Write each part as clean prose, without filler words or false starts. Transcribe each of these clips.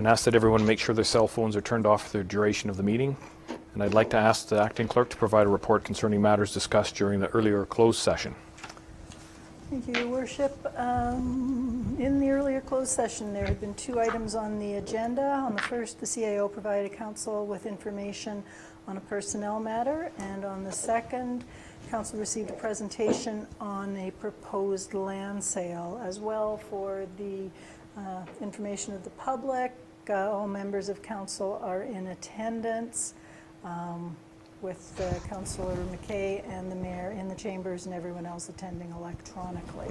And ask that everyone make sure their cell phones are turned off for the duration of the meeting. And I'd like to ask the acting clerk to provide a report concerning matters discussed during the earlier closed session. Thank you, Your Worship. In the earlier closed session, there had been 2 items on the agenda. On the first, the CAO provided council with information on a personnel matter, and on the second, council received a presentation on a proposed land sale. As well, for the information of the public, all members of council are in attendance, with Councillor McKay and the Mayor in the chambers and everyone else attending electronically.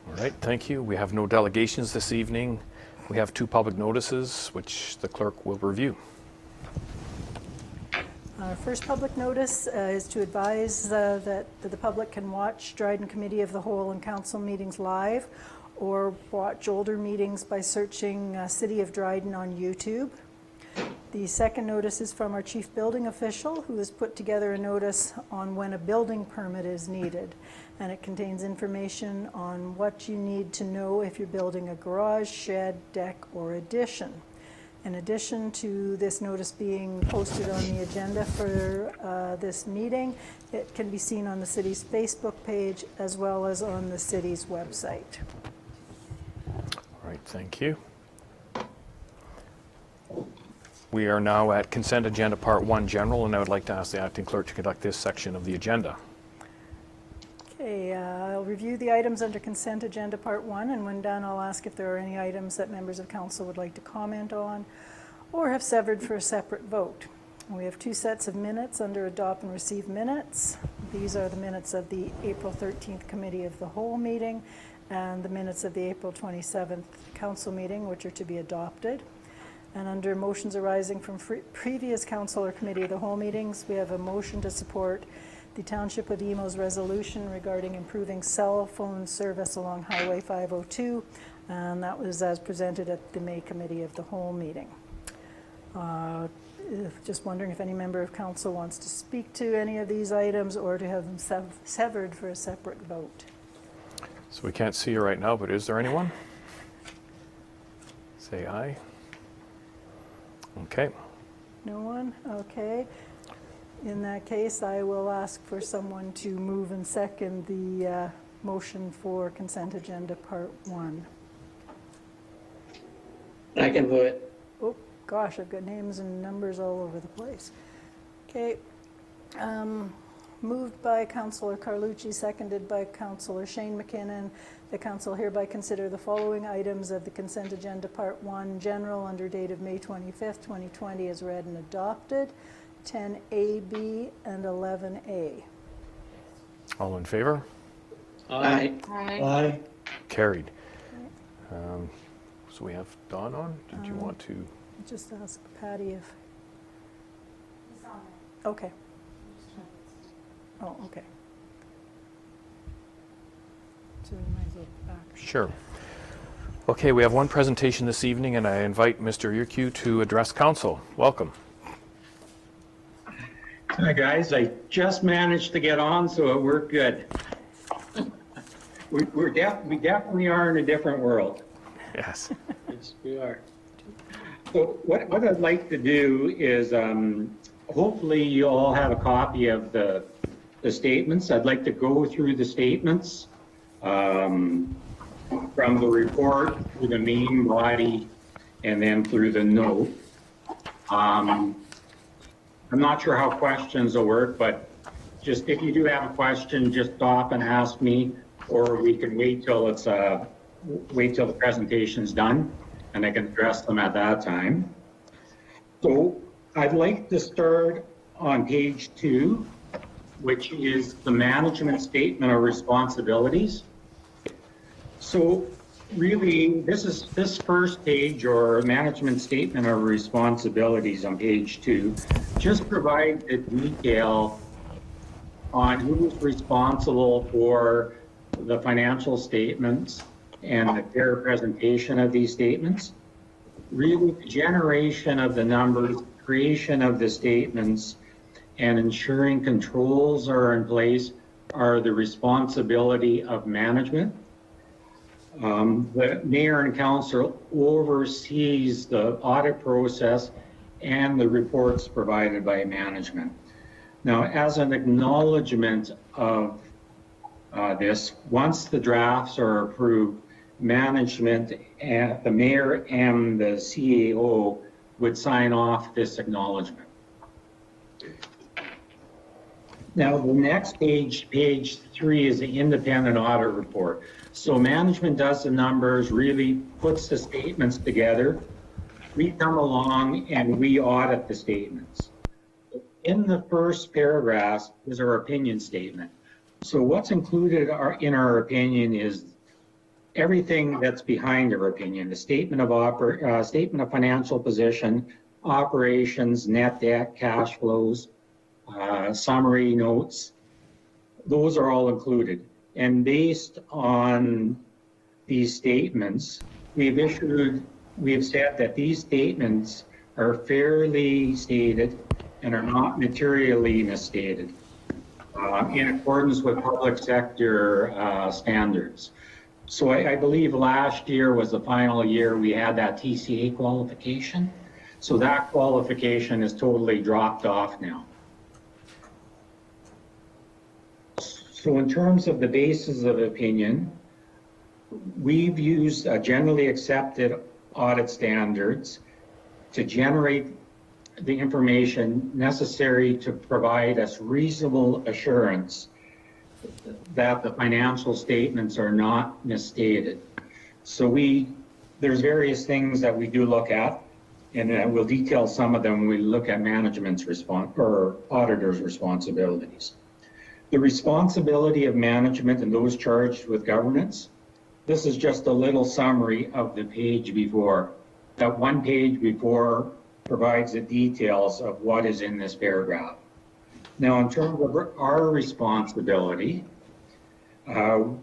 All right, thank you. We have no delegations this evening. We have 2 public notices, which the clerk will review. Our first public notice is to advise that the public can watch Dryden Committee of the Whole and Council meetings live, or watch older meetings by searching City of Dryden on YouTube. The second notice is from our chief building official, who has put together a notice on when a building permit is needed. And it contains information on what you need to know if you're building a garage, shed, deck, or addition. In addition to this notice being posted on the agenda for this meeting, it can be seen on the city's Facebook page as well as on the city's website. All right, thank you. We are now at Consent Agenda Part 1 General, and I would like to ask the acting clerk to conduct this section of the agenda. Okay, I'll review the items under Consent Agenda Part 1, and when done, I'll ask if there are any items that members of council would like to comment on or have severed for a separate vote. We have 2 sets of minutes under Adopt and Receive Minutes. These are the minutes of the April 13th Committee of the Whole meeting and the minutes of the April 27th Council meeting, which are to be adopted. And under motions arising from previous Council or Committee of the Whole meetings, we have a motion to support the Township of Emo's resolution regarding improving cell phone service along Highway 502, and that was as presented at the May Committee of the Whole meeting. Just wondering if any member of council wants to speak to any of these items or to have them severed for a separate vote. So we can't see you right now, but is there anyone? Say aye. Okay. No one? Okay. In that case, I will ask for someone to move and second the motion for Consent Agenda Part 1. I can do it. Oh, gosh, I've got names and numbers all over the place. Okay. Moved by Councillor Carlucci, seconded by Councillor Shane McKinnon. The Council hereby consider the following items of the Consent Agenda Part 1 General under date of May 25th, 2020 as read and adopted. 10A, B, and 11A. All in favor? Aye. Aye. Carried. So we have Dawn on. Did you want to? Just ask Patty if... Okay. Oh, okay. So we might as well back. Sure. Okay, we have one presentation this evening, and I invite Mr. Yurku to address council. Welcome. Hi guys, I just managed to get on, so it worked good. We definitely are in a different world. Yes. Yes, we are. So what I'd like to do is, hopefully you all have a copy of the statements. I'd like to go through the statements from the report through the main body and then through the note. I'm not sure how questions will work, but just if you do have a question, just stop and ask me, or we can wait till it's wait till the presentation's done, and I can address them at that time. So I'd like to start on page 2, which is the management statement of responsibilities. So really, this first page, or management statement of responsibilities on page 2, just provides a detail on who's responsible for the financial statements and the fair presentation of these statements. Really, the generation of the numbers, creation of the statements, and ensuring controls are in place are the responsibility of management. The mayor and council oversees the audit process and the reports provided by management. Now, as an acknowledgement of this, once the drafts are approved, management and the mayor and the CAO would sign off this acknowledgement. Now, the next page, page 3, is the independent audit report. So management does the numbers, really puts the statements together. We come along and we audit the statements. In the first paragraph is our opinion statement. So what's included in our opinion is everything that's behind our opinion: the statement of financial position, operations, net debt, cash flows, summary notes. Those are all included. And based on these statements, we have said that these statements are fairly stated and are not materially misstated in accordance with public sector standards. So I believe last year was the final year we had that TCA qualification. So that qualification is totally dropped off now. So in terms of the basis of opinion, we've used generally accepted audit standards to generate the information necessary to provide us reasonable assurance that the financial statements are not misstated. So there's various things that we do look at, and we'll detail some of them when we look at management's or auditor's responsibilities. The responsibility of management and those charged with governance. This is just a little summary of the page before. That one page before provides the details of what is in this paragraph. Now, in terms of our responsibility, we're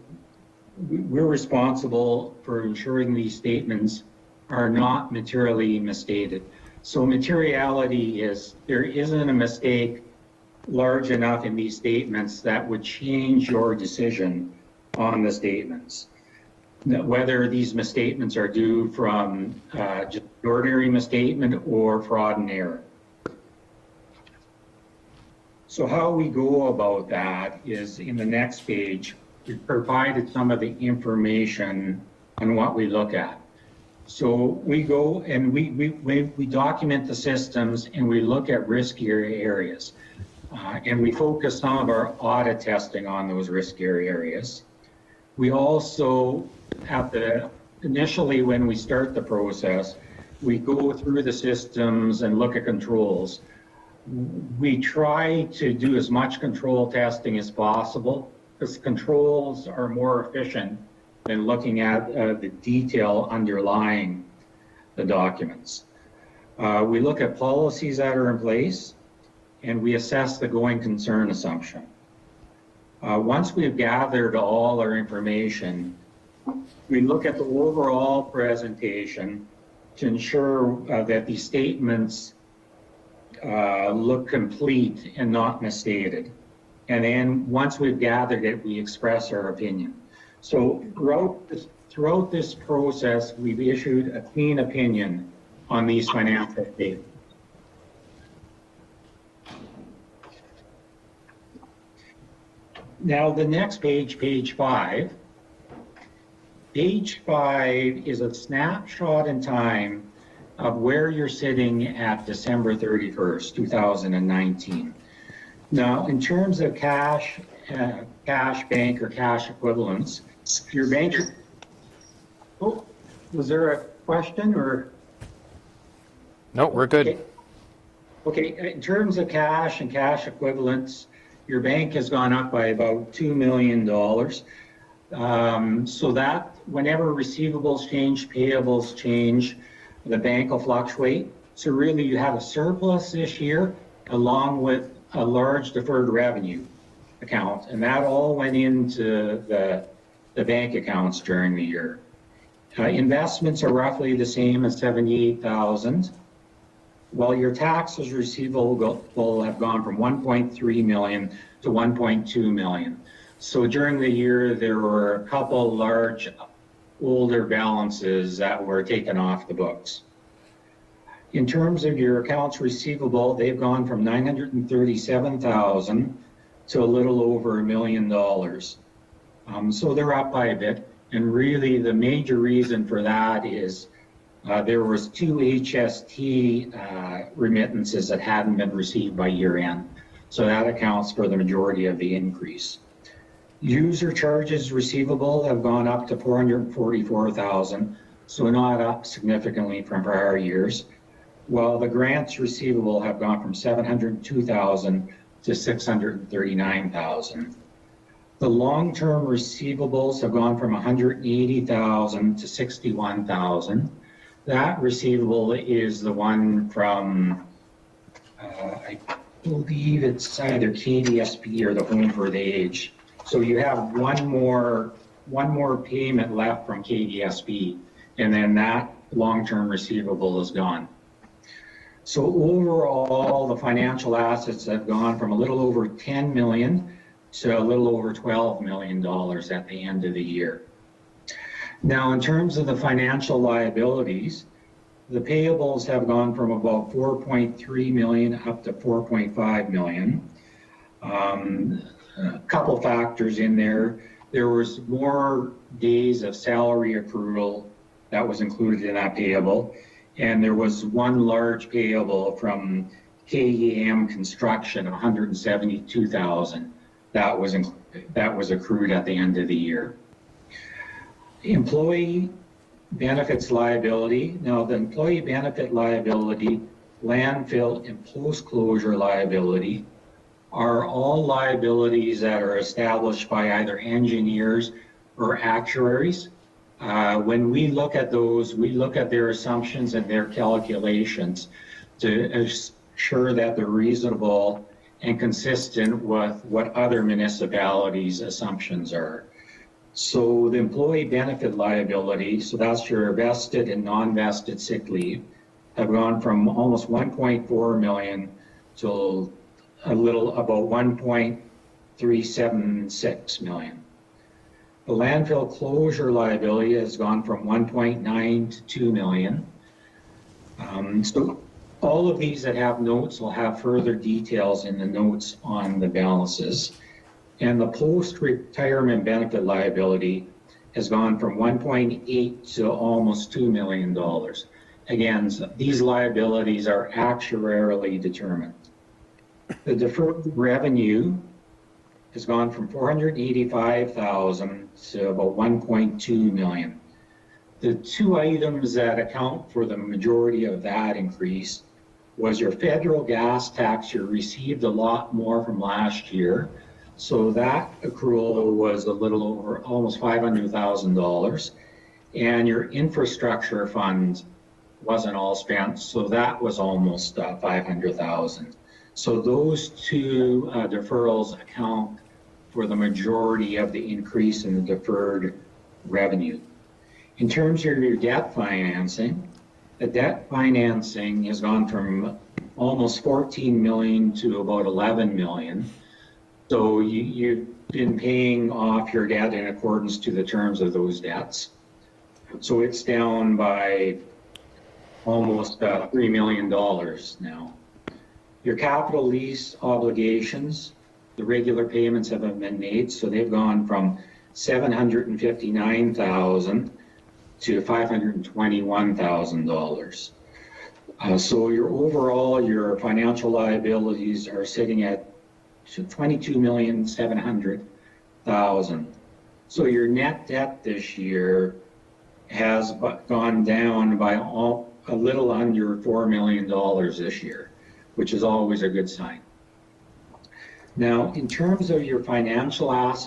responsible for ensuring these statements are not materially misstated. So materiality is there isn't a mistake large enough in these statements that would change your decision on the statements. Whether these misstatements are due from just ordinary misstatement or fraud and error. So how we go about that is in the next page, we've provided some of the information on what we look at. So we go and we document the systems and we look at riskier areas. And we focus some of our audit testing on those riskier areas. We also, initially when we start the process, we go through the systems and look at controls. We try to do as much control testing as possible because controls are more efficient than looking at the detail underlying the documents. We look at policies that are in place, and we assess the going concern assumption. Once we've gathered all our information, we look at the overall presentation to ensure that these statements look complete and not misstated. And then once we've gathered it, we express our opinion. So throughout this process, we've issued a clean opinion on these financial statements. Now the next page, page 5. Page 5 is a snapshot in time of where you're sitting at December 31st, 2019. Now, in terms of cash, bank, or cash equivalents, your bank. Oh, was there a question or? No, we're good. Okay, in terms of cash and cash equivalents, your bank has gone up by about $2 million. So that whenever receivables change, payables change, the bank will fluctuate. So really you have a surplus this year along with a large deferred revenue account. And that all went into the bank accounts during the year. Investments are roughly the same as $78,000. While your taxes receivable have gone from 1.3 million to 1.2 million. So during the year, there were a couple large older balances that were taken off the books. In terms of your accounts receivable, they've gone from 937,000 to a little over $1 million. So they're up by a bit. And really the major reason for that is there was 2 HST remittances that hadn't been received by year end. So that accounts for the majority of the increase. User charges receivable have gone up to 444,000, so not up significantly from prior years, while the grants receivable have gone from 702,000 to 639,000. The long-term receivables have gone from 180,000 to 61,000. That receivable is the one from, I believe it's either KDSP or the Home for the Age. So you have one more payment left from KDSP, and then that long-term receivable is gone. So overall, the financial assets have gone from a little over 10 million to a little over $12 million at the end of the year. Now, in terms of the financial liabilities, the payables have gone from about 4.3 million up to 4.5 million. A couple factors in there. There was more days of salary accrual that was included in that payable, and there was one large payable from KEM Construction, 172,000 that was accrued at the end of the year. Employee benefits liability. Now, the employee benefit liability, landfill, and post-closure liability are all liabilities that are established by either engineers or actuaries. When we look at those, we look at their assumptions and their calculations to ensure that they're reasonable and consistent with what other municipalities' assumptions are. So the employee benefit liability, so that's your vested and non-vested sick leave, have gone from almost 1.4 million to a little about 1.376 million. The landfill closure liability has gone from 1.9 to 2 million. So all of these that have notes will have further details in the notes on the balances. And the post-retirement benefit liability has gone from 1.8 to almost $2 million. Again, these liabilities are actuarially determined. The deferred revenue has gone from 485,000 to about 1.2 million. The two items that account for the majority of that increase was your federal gas tax. You received a lot more from last year. So that accrual was a little over almost $500,000. And your infrastructure fund wasn't all spent, so that was almost 500,000. So those two deferrals account for the majority of the increase in the deferred revenue. In terms of your debt financing, the debt financing has gone from almost 14 million to about 11 million. So you've been paying off your debt in accordance to the terms of those debts. So it's down by almost $3 million now. Your capital lease obligations, the regular payments haven't been made, so they've gone from 759,000 to $521,000. So your financial liabilities are sitting at 22,700,000. So your net debt this year has gone down by a little under $4 million this year, which is always a good sign. Now, in terms of your financial assets,